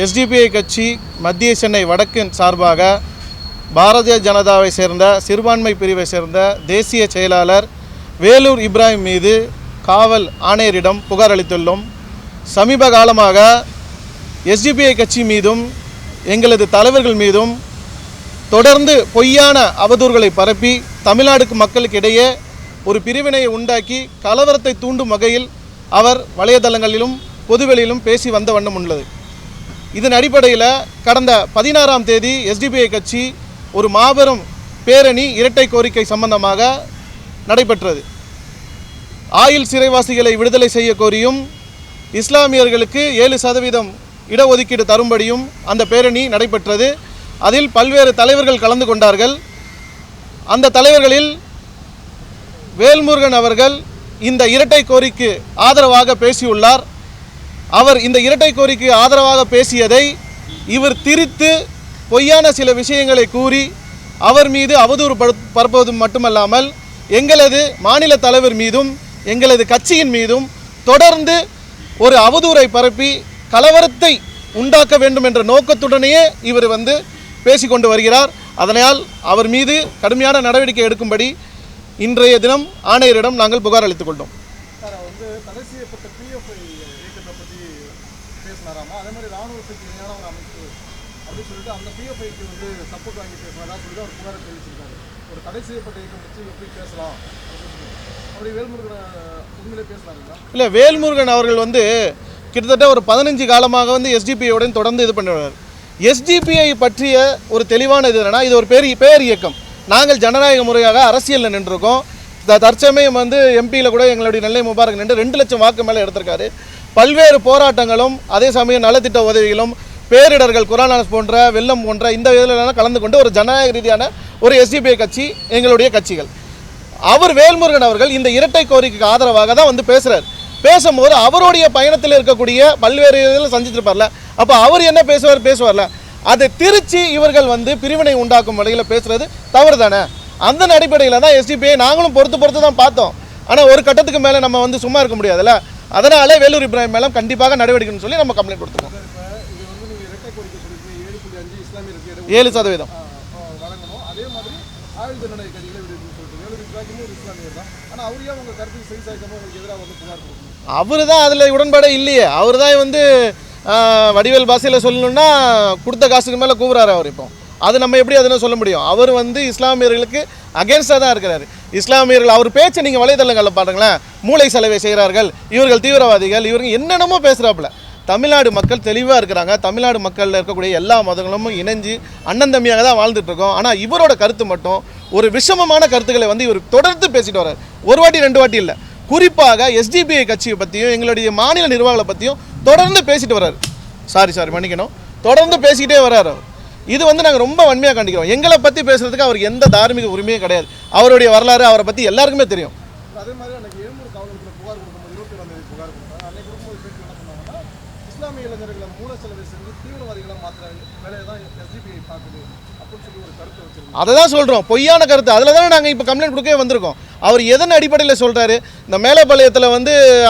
SDPI கட்சி மத்திய சென்னை வடக்கு சார்பாக பாரதிய ஜனதாவை சேர்ந்த சிறுபான்மை பிரிவை சேர்ந்த தேசிய செயலாளர் வேலூர் இப்ராஹிம் மீது காவல் ஆணையரிடம் புகார் அளித்துள்ளோம். சமீப காலமாக எஸ்டிபிஐ கட்சி மீதும் எங்களது தலைவர்கள் மீதும் தொடர்ந்து பொய்யான அவதூறுகளை பரப்பி தமிழ்நாடு மக்களுக்கு இடையே ஒரு பிரிவினையை உண்டாக்கி கலவரத்தை தூண்டும் வகையில் அவர் வலைதளங்களிலும் பொதுவெளியிலும் பேசி வந்த வண்ணம் உள்ளது. இதன் அடிப்படையில் கடந்த 16ஆம் தேதி எஸ்டிபிஐ கட்சி ஒரு மாபெரும் பேரணி இரட்டை கோரிக்கை சம்பந்தமாக நடைபெற்றது. ஆயுள் சிறைவாசிகளை விடுதலை செய்ய கோரியும் இஸ்லாமியர்களுக்கு 7% இடஒதுக்கீடு தரும்படியும் அந்த பேரணி நடைபெற்றது. அதில் பல்வேறு தலைவர்கள் கலந்து கொண்டார்கள். அந்த தலைவர்களில் வேல்முருகன் அவர்கள் இந்த இரட்டை கோரிக்கைக்கு ஆதரவாக பேசியுள்ளார். அவர் இந்த இரட்டை கோரிக்கைக்கு ஆதரவாக பேசியதை இவர் திரித்து பொய்யான சில விஷயங்களை கூறி அவர் மீது அவதூறு பரப்புவது மட்டுமல்லாமல் எங்களது மாநில தலைவர் மீதும் எங்களது கட்சியின் மீதும் தொடர்ந்து ஒரு அவதூறை பரப்பி கலவரத்தை உண்டாக்க வேண்டும் என்ற நோக்கத்துடனேயே இவர் பேசிக்கொண்டு வருகிறார். அதனால் அவர் மீது கடுமையான நடவடிக்கை எடுக்கும்படி இன்றைய தினம் ஆணையரிடம் நாங்கள் புகார் அளித்துக் கொண்டோம். தடை செய்யப்பட்ட பிஎஃப்ஐ இயக்கத்தை பற்றி பேசினாராமா, அதே மாதிரி ராணுவத்துக்கு இணையான ஒரு அமைப்பு அப்படின்னு சொல்லிட்டு அந்த பிஎஃப்ஐக்கு சப்போர்ட் வாங்கி பேசினாரா சொல்லிட்டு அவர் புகாரை தெரிவிச்சிருக்காரு. ஒரு தடை செய்யப்பட்ட இயக்கம் வச்சு எப்படி பேசலாம் அப்படி வேல்முருகன் உண்மையிலே பேசினாருங்களா? இல்லை, வேல்முருகன் அவர்கள் கிட்டத்தட்ட ஒரு 15 காலமாக எஸ்டிபிஐயுடன் தொடர்ந்து இது பண்ணுவார். எஸ்டிபிஐ பற்றிய ஒரு தெளிவான இது என்னன்னா, இது ஒரு பேர் இயக்கம். நாங்கள் ஜனநாயக முறையாக அரசியலில் நின்றுருக்கோம். தற்சமயம் எம்பியில் கூட எங்களுடைய நெல்லை முபாரக் நின்று 2 லட்சம் வாக்கு மேலே எடுத்திருக்காரு. பல்வேறு போராட்டங்களும் அதே சமயம் நலத்திட்ட உதவிகளும் பேரிடர்கள் கொரோனாஸ் போன்ற வெள்ளம் போன்ற இந்த இதிலெல்லாம் கலந்து கொண்டு ஒரு ஜனநாயக ரீதியான ஒரு எஸ்டிபிஐ கட்சி எங்களுடைய கட்சிகள். அவர் வேல்முருகன் அவர்கள் இந்த இரட்டை கோரிக்கைக்கு ஆதரவாக தான் பேசுகிறார். பேசும்போது அவருடைய பயணத்தில் இருக்கக்கூடிய பல்வேறு இதில் சந்திச்சிருப்பார்ல, அப்போ அவர் என்ன பேசுவார்ல, அதை திருச்சி இவர்கள் பிரிவினை உண்டாக்கும் வகையில் பேசுகிறது தவறு தானே. அந்த அடிப்படையில் தான் எஸ்டிபிஐ நாங்களும் பொறுத்து தான் பார்த்தோம். ஆனால் ஒரு கட்டத்துக்கு மேலே நம்ம சும்மா இருக்க முடியாதுல்ல. அதனால வேலூர் இப்ராஹிம் மேலே கண்டிப்பாக நடவடிக்கைன்னு சொல்லி நம்ம கம்ப்ளைண்ட் கொடுத்துருக்கோம். 7% வழங்கணும். அதே மாதிரி ஆயுள் தண்டனை கைதிகளை விடுவிக்கணும்னு சொல்லிட்டு வேலூர் இப்ராஹிமும் ஒரு இஸ்லாமியர் தான். ஆனால் அவரே அவங்க கருத்து சரி சாய்க்காம உங்களுக்கு எதிராக புகார் கொடுக்கணும். அவர் தான் அதில் உடன்பாடே இல்லையே. அவர் தான் வடிவேல் பாஷையில் சொல்லணும்னா கொடுத்த காசுக்கு மேலே கூவுறாரு அவர். இப்போ அது நம்ம எப்படி அதெல்லாம் சொல்ல முடியும்? அவர் இஸ்லாமியர்களுக்கு அகேன்ஸ்டாக தான் இருக்கிறாரு. இஸ்லாமியர்கள் அவர் பேச்சை நீங்கள் வலைதளங்களில் பாருங்களேன். மூளை செலவை செய்கிறார்கள், இவர்கள் தீவிரவாதிகள், இவர்கள் என்னென்னமோ பேசுகிறாப்புல. தமிழ்நாடு மக்கள் தெளிவாக இருக்கிறாங்க. தமிழ்நாடு மக்களில் இருக்கக்கூடிய எல்லா மதங்களும் இணைஞ்சு அண்ணன் தம்பியாக தான் வாழ்ந்துட்டுருக்கோம். ஆனால் இவரோட கருத்து மட்டும் ஒரு விஷமமான கருத்துக்களை இவர் தொடர்ந்து பேசிட்டு வர்றார். ஒரு வாட்டி 2 வாட்டி இல்லை. குறிப்பாக எஸ்டிபிஐ கட்சியை பற்றியும் எங்களுடைய மாநில நிர்வாகங்களை பற்றியும் தொடர்ந்து பேசிட்டு வர்றாரு. சாரி மன்னிக்கணும், தொடர்ந்து பேசிக்கிட்டே வர்றாரு. இது நாங்கள் ரொம்ப வன்மையாக கண்டிக்கிறோம். எங்களை பற்றி பேசுகிறதுக்கு அவருக்கு எந்த தார்மீக உரிமையும் கிடையாது. அவருடைய வரலாறு அவரை பற்றி எல்லாருக்குமே தெரியும். அதே மாதிரி அன்றைக்கி எழும்பூர் காவலத்தில் புகார் கொடுக்கும்போது 21ஆம் தேதி புகார் கொடுத்தாங்க. அன்றைக்கி கொடுக்கும்போது பேசி என்ன சொன்னாங்கன்னா, இஸ்லாமிய இளைஞர்களை மூல செலவை செஞ்சு தீவிரவாதிகளை மாற்ற வேலையை தான் எஸ்டிபிஐ பார்க்குது அப்படின்னு சொல்லி ஒரு கருத்தை வச்சிருக்கோம். அதை தான் சொல்கிறோம், பொய்யான கருத்து. அதில் தானே நாங்கள் இப்போ கம்ப்ளைண்ட் கொடுக்கவே வந்திருக்கோம். அவர் எதன் அடிப்படையில் சொல்கிறாரு? இந்த மேலப்பாளையத்தில்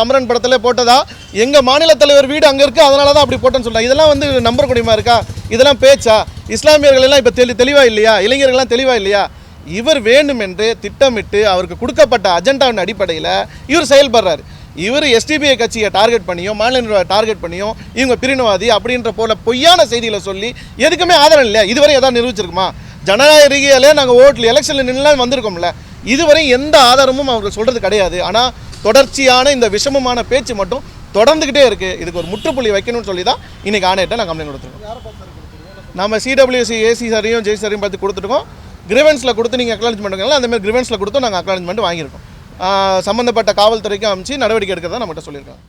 அமரன் படத்தில் போட்டதா எங்கள் மாநில தலைவர் வீடு அங்கே இருக்குது, அதனால தான் அப்படி போட்டேன்னு சொல்கிறாங்க. இதெல்லாம் நம்பர் முடியுமா இருக்கா? இதெல்லாம் பேச்சா? இஸ்லாமியர்கள் எல்லாம் இப்போ தெளிவாக இல்லையா? இளைஞர்கள்லாம் தெளிவாக இல்லையா? இவர் வேண்டுமென்று திட்டமிட்டு அவருக்கு கொடுக்கப்பட்ட அஜெண்டாவின் அடிப்படையில் இவர் செயல்படுறாரு. இவர் எஸ்டிபிஐ கட்சியை டார்கெட் பண்ணியும் மாநில நிர்வாக டார்கெட் பண்ணியும் இவங்க பிரிவினைவாதி அப்படின்ற போல பொய்யான செய்திகளை சொல்லி எதுக்குமே ஆதரவு இல்லையா? இதுவரை எதாவது நிரூபிச்சிருக்குமா? ஜனநாயக ரீதியாலே நாங்கள் ஓட்டில் எலெக்ஷனில் நின்றுலாம் வந்திருக்கோம்ல. இதுவரை எந்த ஆதாரமும் அவர்கள் சொல்கிறது கிடையாது. ஆனால் தொடர்ச்சியான இந்த விஷமமான பேச்சு மட்டும் தொடர்ந்துக்கிட்டே இருக்குது. இதுக்கு ஒரு முற்றுப்புள்ளி வைக்கணும்னு சொல்லி தான் இன்றைக்கி ஆணையிட்ட நான் கம்ப்ளைண்ட் கொடுத்துருக்கோம். நம்ம சிடபிள்யூசி ஏசி சாரையும் ஜெய் சாரையும் பார்த்து கொடுத்துருக்கோம். கிரிவன்ஸில் கொடுத்து நீங்கள் அக்னாலஜ்மெண்ட் பண்ணுங்களா, அந்தமாதிரி கிரிவன்ஸில் கொடுத்து நாங்கள் அக்னாலஜ்மெண்ட் வாங்கியிருக்கோம். சம்மந்தப்பட்ட காவல்துறைக்கும் அமைச்சு நடவடிக்கை எடுக்கிறதா நம்மகிட்ட சொல்லியிருக்கோம்.